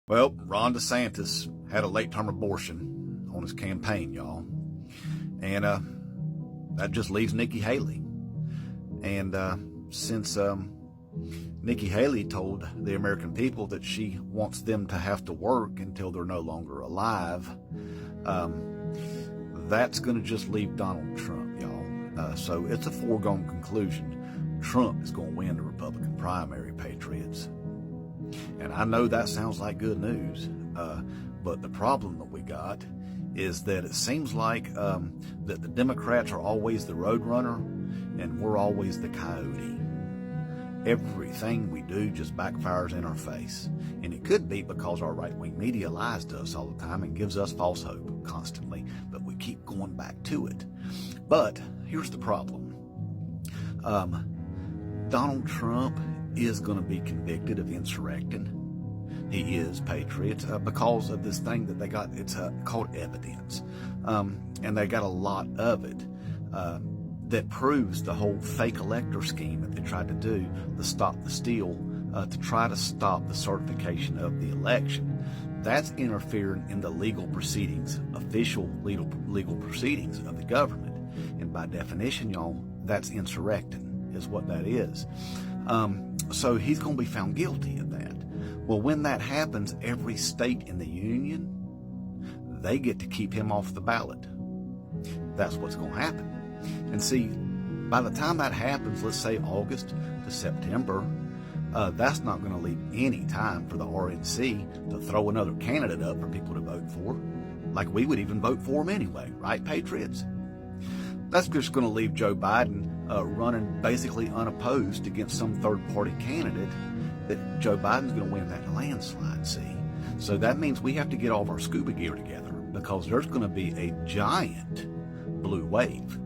Well, Ron DeSantis had a late-term abortion on his campaign, y'all. And that just leaves Nikki Haley. And since Nikki Haley told the American people that she wants them to have to work until they're no longer alive, that's going to just leave Donald Trump, y'all. So it's a foregone conclusion. Trump is going to win the Republican primary, patriots. And I know that sounds like good news, but the problem that we got is that it seems like that the Democrats are always the roadrunner and we're always the coyote. Everything we do just backfires in our face. And it could be because our right-wing media lies to us all the time and gives us false hope constantly, but we keep going back to it. But here's the problem. Donald Trump is going to be convicted of insurrecting. He is, patriots, because of this thing that they got. It's called evidence. And they got a lot of it that proves the whole fake elector scheme that they tried to do, the stop the steal, to try to stop the certification of the election. That's interfering in the legal proceedings, official legal proceedings of the government. And by definition, y'all, that's insurrecting, is what that is. So he's going to be found guilty of that. Well, when that happens, every state in the union, they get to keep him off the ballot. That's what's going to happen. And see, by the time that happens, let's say August to September, that's not going to leave any time for the RNC to throw another candidate up for people to vote for, like we would even vote for him anyway, right, patriots? That's just going to leave Joe Biden running basically unopposed against some third-party candidate that Joe Biden's going to win that landslide, see? So that means we have to get all of our scuba gear together because there's going to be a giant blue wave.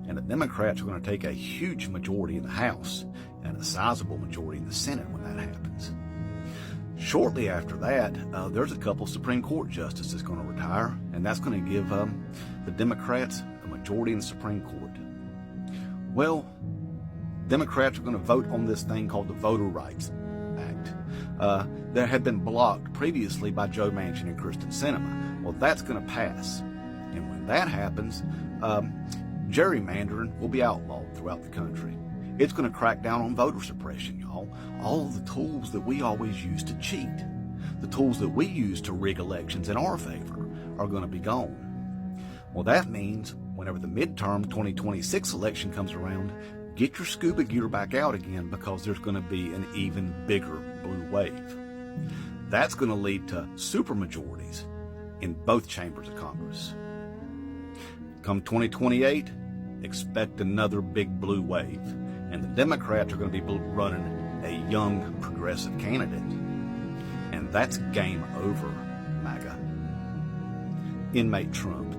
And the Democrats are going to take a huge majority in the House and a sizable majority in the Senate when that happens. Shortly after that, there's a couple Supreme Court justices going to retire, and that's going to give the Democrats a majority in the Supreme Court. Well, Democrats are going to vote on this thing called the Voter Rights Act that had been blocked previously by Joe Manchin and Kristen Sinema. Well, that's going to pass. And when that happens, gerrymandering will be outlawed throughout the country. It's going to crack down on voter suppression, y'all. All of the tools that we always use to cheat, the tools that we use to rig elections in our favor are going to be gone. Well, that means whenever the midterm 2026 election comes around, get your scuba gear back out again because there's going to be an even bigger blue wave. That's going to lead to supermajorities in both chambers of Congress. Come 2028, expect another big blue wave. And the Democrats are going to be running a young progressive candidate. And that's game over, MAGA. Inmate Trump.